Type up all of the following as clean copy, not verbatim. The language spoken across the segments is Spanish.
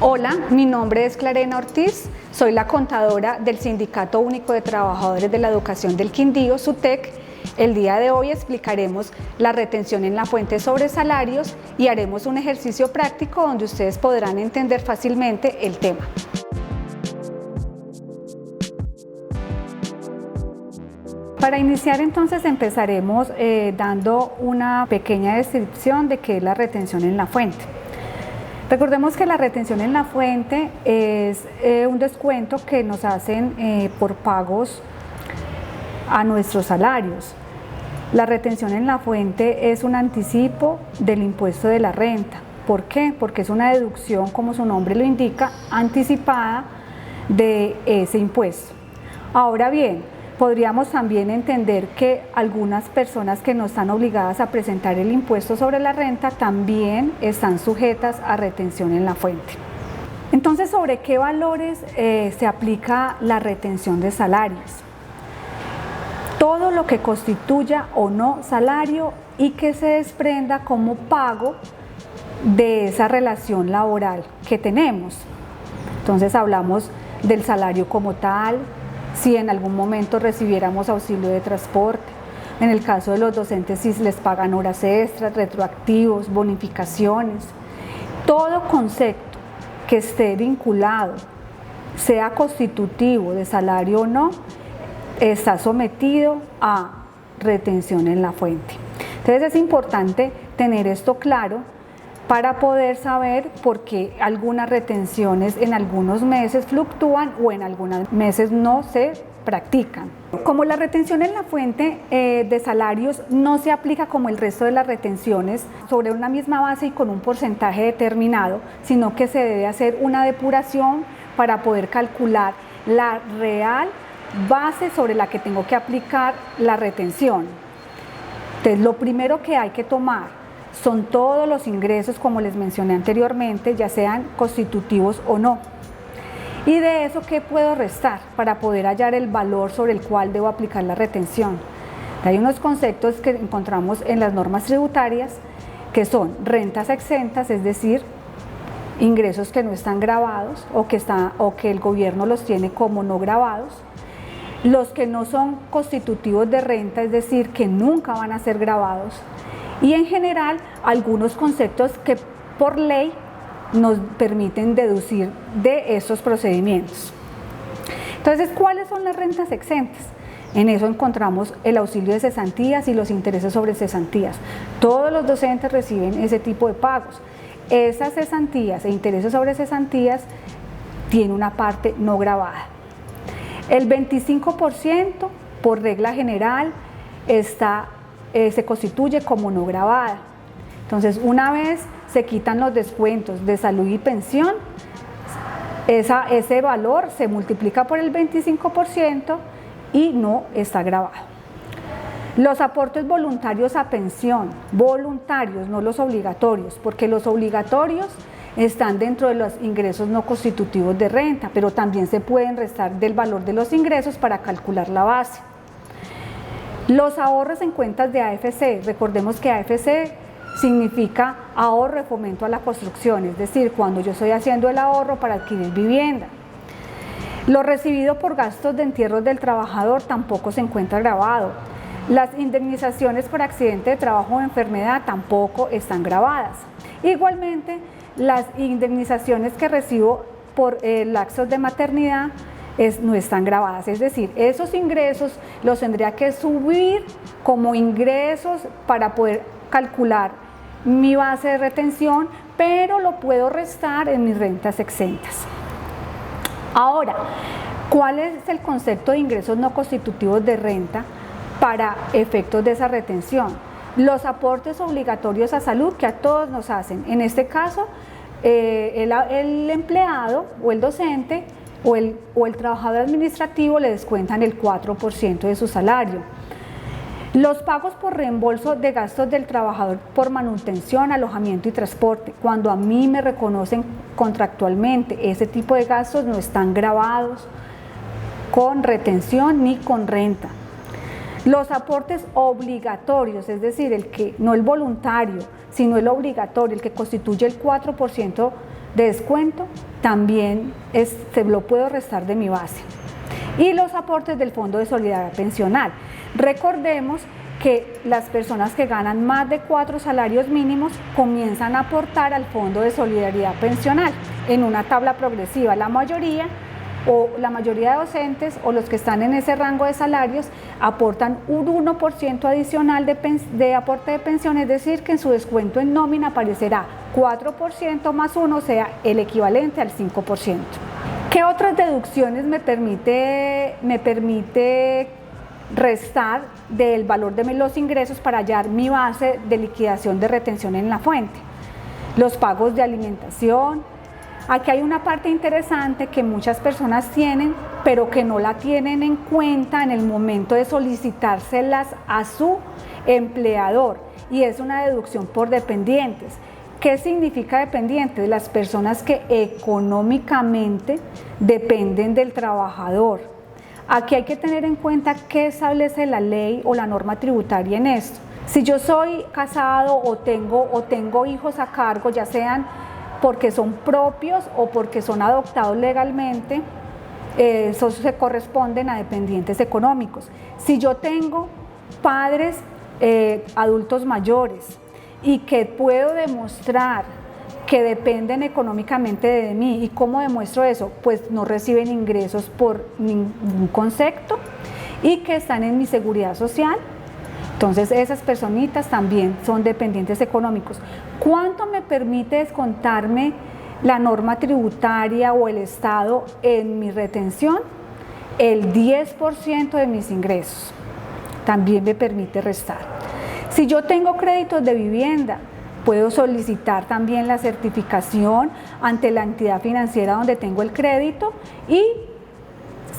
Hola, mi nombre es Clarena Ortiz, soy la contadora del Sindicato Único de Trabajadores de la Educación del Quindío, SUTEC. El día de hoy explicaremos la retención en la fuente sobre salarios y haremos un ejercicio práctico donde ustedes podrán entender fácilmente el tema. Para iniciar entonces empezaremos dando una pequeña descripción de qué es la retención en la fuente. Recordemos que la retención en la fuente es un descuento que nos hacen por pagos a nuestros salarios. La retención en la fuente es un anticipo del impuesto de la renta. ¿Por qué? Porque es una deducción, como su nombre lo indica, anticipada de ese impuesto. Ahora bien, podríamos también entender que algunas personas que no están obligadas a presentar el impuesto sobre la renta también están sujetas a retención en la fuente. Entonces, ¿sobre qué valores se aplica la retención de salarios? Todo lo que constituya o no salario y que se desprenda como pago de esa relación laboral que tenemos. Entonces hablamos del salario como tal, si en algún momento recibiéramos auxilio de transporte, en el caso de los docentes si les pagan horas extras, retroactivos, bonificaciones, todo concepto que esté vinculado, sea constitutivo de salario o no, está sometido a retención en la fuente. Entonces es importante tener esto claro para poder saber por qué algunas retenciones en algunos meses fluctúan o en algunos meses no se practican. Como la retención en la fuente de salarios no se aplica como el resto de las retenciones sobre una misma base y con un porcentaje determinado, sino que se debe hacer una depuración para poder calcular la real base sobre la que tengo que aplicar la retención. Entonces, lo primero que hay que tomar son todos los ingresos, como les mencioné anteriormente, ya sean constitutivos o no. Y de eso, ¿qué puedo restar para poder hallar el valor sobre el cual debo aplicar la retención? Hay unos conceptos que encontramos en las normas tributarias que son rentas exentas, es decir, ingresos que no están gravados o que el gobierno los tiene como no gravados. Los que no son constitutivos de renta, es decir, que nunca van a ser gravados. Y en general, algunos conceptos que por ley nos permiten deducir de estos procedimientos. Entonces, ¿cuáles son las rentas exentas? En eso encontramos el auxilio de cesantías y los intereses sobre cesantías. Todos los docentes reciben ese tipo de pagos. Esas cesantías e intereses sobre cesantías tienen una parte no gravada. El 25% por regla general se constituye como no gravada. Entonces, una vez se quitan los descuentos de salud y pensión, ese valor se multiplica por el 25% y no está gravado. Los aportes voluntarios a pensión, voluntarios, no los obligatorios, porque los obligatorios están dentro de los ingresos no constitutivos de renta, pero también se pueden restar del valor de los ingresos para calcular la base. Los ahorros en cuentas de AFC, recordemos que AFC significa ahorro de fomento a la construcción, es decir, cuando yo estoy haciendo el ahorro para adquirir vivienda. Lo recibido por gastos de entierro del trabajador tampoco se encuentra gravado. Las indemnizaciones por accidente de trabajo o enfermedad tampoco están gravadas. Igualmente, las indemnizaciones que recibo por lapsos de maternidad no están gravadas, es decir, esos ingresos los tendría que subir como ingresos para poder calcular mi base de retención, pero lo puedo restar en mis rentas exentas. Ahora, ¿cuál es el concepto de ingresos no constitutivos de renta para efectos de esa retención? Los aportes obligatorios a salud que a todos nos hacen, en este caso el empleado o el docente o el trabajador administrativo le descuentan el 4% de su salario. Los pagos por reembolso de gastos del trabajador por manutención, alojamiento y transporte, cuando a mí me reconocen contractualmente, ese tipo de gastos no están gravados con retención ni con renta. Los aportes obligatorios, es decir, no el voluntario, sino el obligatorio, el que constituye el 4% de descuento, también se lo puedo restar de mi base. Y los aportes del Fondo de Solidaridad Pensional. Recordemos que las personas que ganan más de 4 salarios mínimos comienzan a aportar al Fondo de Solidaridad Pensional en una tabla progresiva. La mayoría de docentes o los que están en ese rango de salarios aportan un 1% adicional de aporte de pensión, es decir, que en su descuento en nómina aparecerá 4% más 1, o sea, el equivalente al 5%. ¿Qué otras deducciones me permite restar del valor de los ingresos para hallar mi base de liquidación de retención en la fuente? Los pagos de alimentación. Aquí hay una parte interesante que muchas personas tienen, pero que no la tienen en cuenta en el momento de solicitárselas a su empleador, y es una deducción por dependientes. ¿Qué significa dependiente? Las personas que económicamente dependen del trabajador. Aquí hay que tener en cuenta qué establece la ley o la norma tributaria en esto. Si yo soy casado o tengo hijos a cargo, ya sean porque son propios o porque son adoptados legalmente, esos se corresponden a dependientes económicos. Si yo tengo padres adultos mayores y que puedo demostrar que dependen económicamente de mí, ¿y cómo demuestro eso? Pues no reciben ingresos por ningún concepto y que están en mi seguridad social. Entonces esas personitas también son dependientes económicos. ¿Cuánto me permite descontarme la norma tributaria o el Estado en mi retención? El 10% de mis ingresos también me permite restar. Si yo tengo créditos de vivienda, puedo solicitar también la certificación ante la entidad financiera donde tengo el crédito y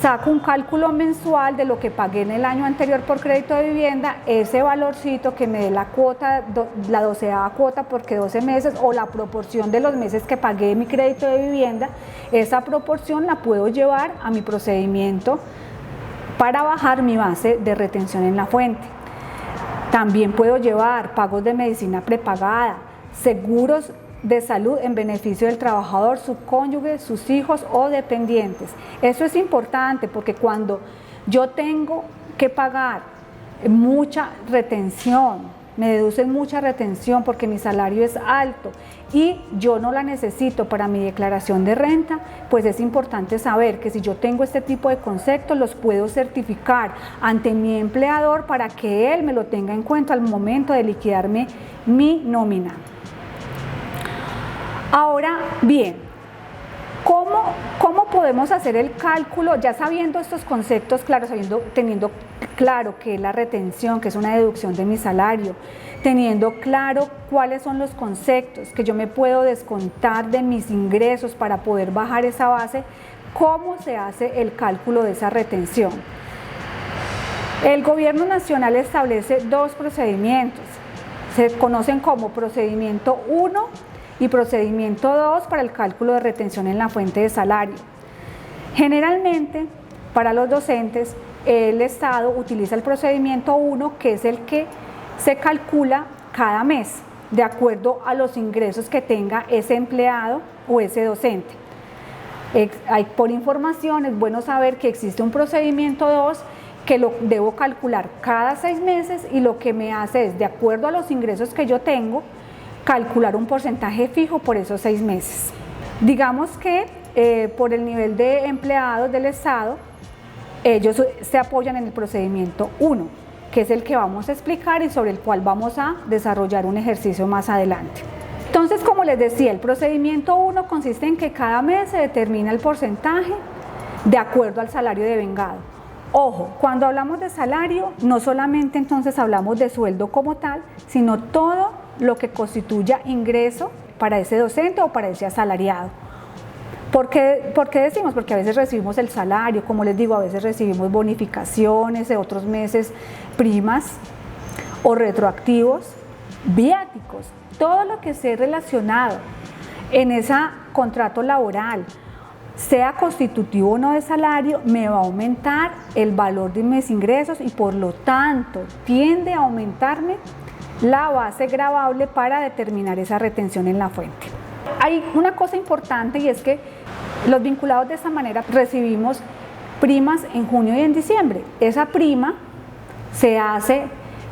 saco un cálculo mensual de lo que pagué en el año anterior por crédito de vivienda, ese valorcito que me dé la cuota, la 12ª cuota porque 12 meses o la proporción de los meses que pagué mi crédito de vivienda, esa proporción la puedo llevar a mi procedimiento para bajar mi base de retención en la fuente. También puedo llevar pagos de medicina prepagada, seguros de salud en beneficio del trabajador, su cónyuge, sus hijos o dependientes. Eso es importante porque cuando yo tengo que pagar mucha retención, me deducen mucha retención porque mi salario es alto y yo no la necesito para mi declaración de renta, pues es importante saber que si yo tengo este tipo de conceptos los puedo certificar ante mi empleador para que él me lo tenga en cuenta al momento de liquidarme mi nómina. Ahora bien, ¿cómo podemos hacer el cálculo? Ya sabiendo estos conceptos, claro, teniendo claro qué es la retención, que es una deducción de mi salario, teniendo claro cuáles son los conceptos que yo me puedo descontar de mis ingresos para poder bajar esa base, ¿cómo se hace el cálculo de esa retención? El Gobierno Nacional establece 2 procedimientos, se conocen como procedimiento 1 y procedimiento 2 para el cálculo de retención en la fuente de salario. Generalmente, para los docentes, el Estado utiliza el procedimiento 1, que es el que se calcula cada mes, de acuerdo a los ingresos que tenga ese empleado o ese docente. Por información, es bueno saber que existe un procedimiento 2 que lo debo calcular cada 6 meses y lo que me hace es, de acuerdo a los ingresos que yo tengo, calcular un porcentaje fijo por esos 6 meses. Digamos que por el nivel de empleados del Estado, ellos se apoyan en el procedimiento 1, que es el que vamos a explicar y sobre el cual vamos a desarrollar un ejercicio más adelante. Entonces, como les decía, el procedimiento 1 consiste en que cada mes se determina el porcentaje de acuerdo al salario devengado. Ojo, cuando hablamos de salario, no solamente entonces hablamos de sueldo como tal, sino todo lo que constituya ingreso para ese docente o para ese asalariado. ¿Por qué decimos? Porque a veces recibimos el salario, como les digo, a veces recibimos bonificaciones de otros meses, primas o retroactivos, viáticos, todo lo que esté relacionado en ese contrato laboral, sea constitutivo o no de salario, me va a aumentar el valor de mis ingresos y por lo tanto tiende a aumentarme la base gravable para determinar esa retención en la fuente. Hay una cosa importante y es que los vinculados de esta manera recibimos primas en junio y en diciembre. Esa prima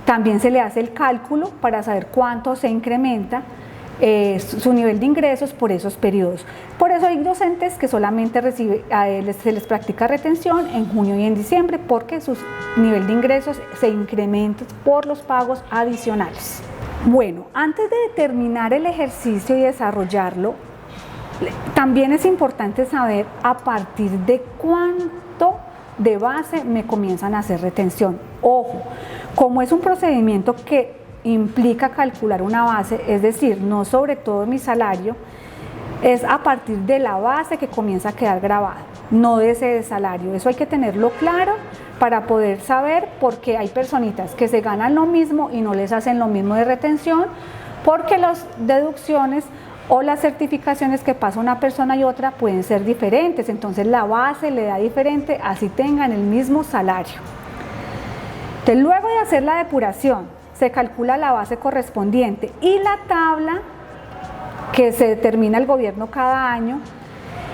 también se le hace el cálculo para saber cuánto se incrementa su nivel de ingresos por esos periodos. Por eso hay docentes que solamente se les practica retención en junio y en diciembre, porque su nivel de ingresos se incrementa por los pagos adicionales. Bueno, antes de determinar el ejercicio y desarrollarlo, también es importante saber a partir de cuánto de base me comienzan a hacer retención. Ojo, como es un procedimiento que implica calcular una base, es decir, no sobre todo mi salario, es a partir de la base que comienza a quedar grabada, no de ese salario. Eso hay que tenerlo claro para poder saber, porque hay personitas que se ganan lo mismo y no les hacen lo mismo de retención, porque las deducciones o las certificaciones que pasa una persona y otra pueden ser diferentes, entonces la base le da diferente así tengan el mismo salario. Entonces, luego de hacer la depuración, se calcula la base correspondiente y la tabla que se determina el gobierno cada año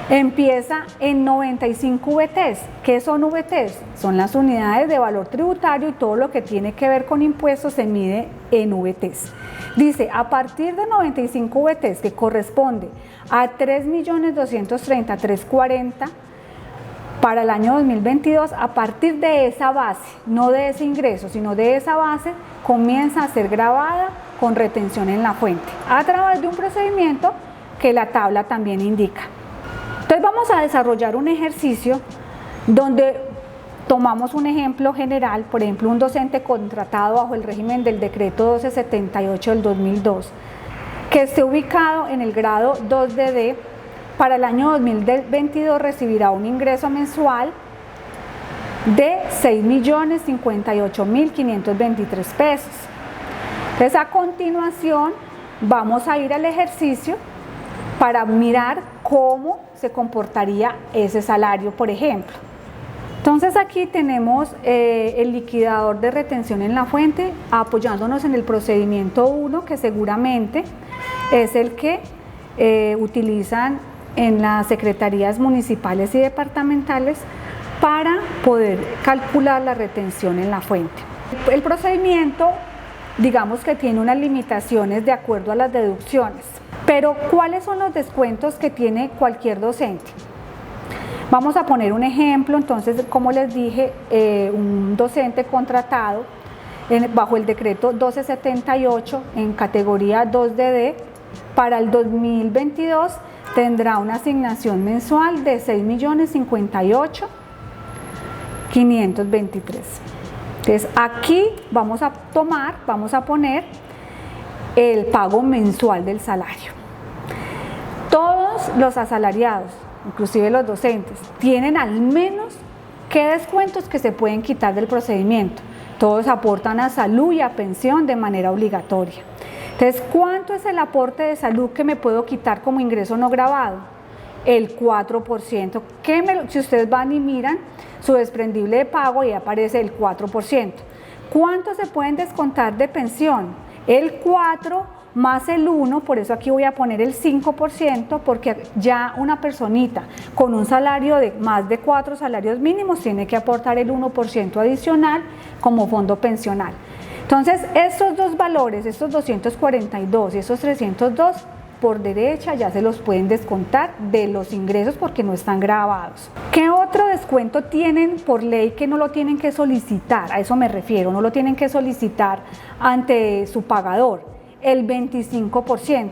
empieza en 95 VTs. ¿Qué son VTs? Son las unidades de valor tributario y todo lo que tiene que ver con impuestos se mide en VTs. Dice, a partir de 95 VTs, que corresponde a 3.230.340 para el año 2022, a partir de esa base, no de ese ingreso, sino de esa base, comienza a ser grabada con retención en la fuente, a través de un procedimiento que la tabla también indica. Entonces vamos a desarrollar un ejercicio donde tomamos un ejemplo general, por ejemplo, un docente contratado bajo el régimen del decreto 1278 del 2002, que esté ubicado en el grado 2DD, para el año 2022 recibirá un ingreso mensual de 6.058.523 pesos. Entonces, a continuación, vamos a ir al ejercicio para mirar cómo se comportaría ese salario, por ejemplo. Entonces aquí tenemos el liquidador de retención en la fuente, apoyándonos en el procedimiento 1, que seguramente es el que utilizan en las secretarías municipales y departamentales para poder calcular la retención en la fuente. El procedimiento, digamos que tiene unas limitaciones de acuerdo a las deducciones, pero ¿cuáles son los descuentos que tiene cualquier docente? Vamos a poner un ejemplo. Entonces, como les dije, un docente contratado bajo el decreto 1278 en categoría 2DD para el 2022 tendrá una asignación mensual de 6.058.523. Entonces aquí vamos a poner el pago mensual del salario. Todos los asalariados, inclusive los docentes, tienen al menos qué descuentos que se pueden quitar del procedimiento. Todos aportan a salud y a pensión de manera obligatoria. Entonces, ¿cuánto es el aporte de salud que me puedo quitar como ingreso no grabado? El 4%. Si ustedes van y miran su desprendible de pago, y aparece el 4%. ¿Cuánto se pueden descontar de pensión? El 4 más el 1, por eso aquí voy a poner el 5%, porque ya una personita con un salario de más de 4 salarios mínimos tiene que aportar el 1% adicional como fondo pensional. Entonces, estos dos valores, estos 242 y estos 302, por derecha ya se los pueden descontar de los ingresos porque no están grabados. ¿Qué otro descuento tienen por ley que no lo tienen que solicitar? A eso me refiero, no lo tienen que solicitar ante su pagador. El 25%.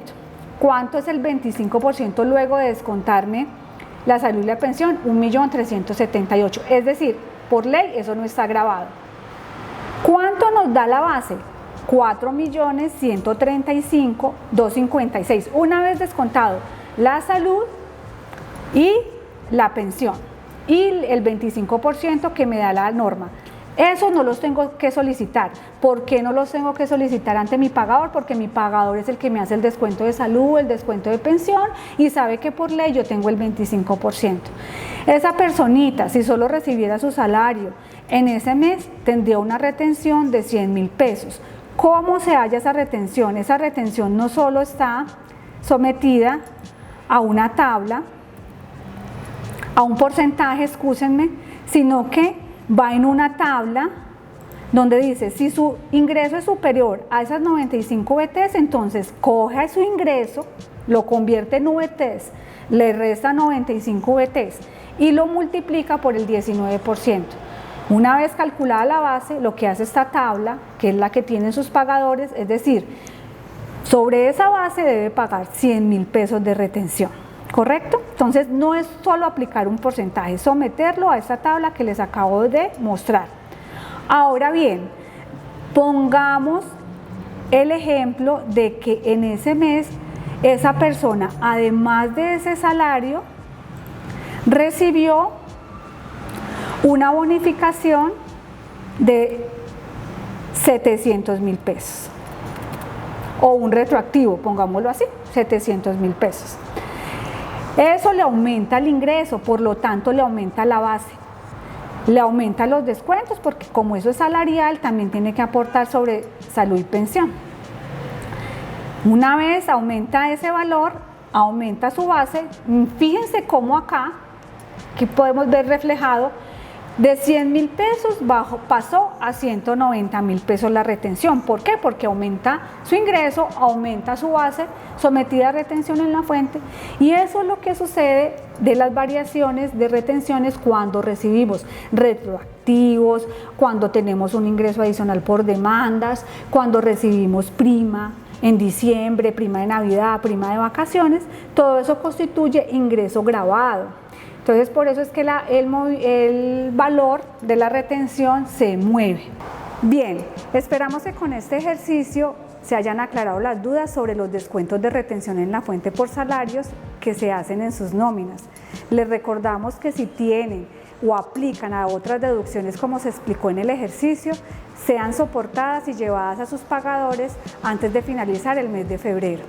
¿Cuánto es el 25% luego de descontarme la salud y la pensión? 1.378.000. Es decir, por ley eso no está grabado. ¿Cuánto nos da la base? 4.135.256. Una vez descontado la salud y la pensión y el 25% que me da la norma. Esos no los tengo que solicitar. ¿Por qué no los tengo que solicitar ante mi pagador? Porque mi pagador es el que me hace el descuento de salud, el descuento de pensión, y sabe que por ley yo tengo el 25%. Esa personita, si solo recibiera su salario en ese mes, tendría una retención de 100.000 pesos. ¿Cómo se halla esa retención? Esa retención no solo está sometida a una tabla, a un porcentaje, excúsenme, sino que va en una tabla donde dice, si su ingreso es superior a esas 95 VTs, entonces coge su ingreso, lo convierte en VTs, le resta 95 VTs y lo multiplica por el 19%. Una vez calculada la base, lo que hace esta tabla, que es la que tienen sus pagadores, es decir, sobre esa base debe pagar 100.000 pesos de retención, ¿correcto? Entonces no es solo aplicar un porcentaje, es someterlo a esta tabla que les acabo de mostrar. Ahora bien, pongamos el ejemplo de que en ese mes esa persona, además de ese salario, recibió una bonificación de 700.000 pesos o un retroactivo, pongámoslo así, 700.000 pesos. Eso le aumenta el ingreso, por lo tanto le aumenta la base, le aumenta los descuentos porque como eso es salarial también tiene que aportar sobre salud y pensión. Una vez aumenta ese valor, aumenta su base, fíjense cómo acá, que podemos ver reflejado, de 100.000 pesos pasó a 190.000 pesos la retención. ¿Por qué? Porque aumenta su ingreso, aumenta su base, sometida a retención en la fuente, y eso es lo que sucede de las variaciones de retenciones cuando recibimos retroactivos, cuando tenemos un ingreso adicional por demandas, cuando recibimos prima en diciembre, prima de Navidad, prima de vacaciones, todo eso constituye ingreso gravado. Entonces, por eso es que el valor de la retención se mueve. Bien, esperamos que con este ejercicio se hayan aclarado las dudas sobre los descuentos de retención en la fuente por salarios que se hacen en sus nóminas. Les recordamos que si tienen o aplican a otras deducciones como se explicó en el ejercicio, sean soportadas y llevadas a sus pagadores antes de finalizar el mes de febrero.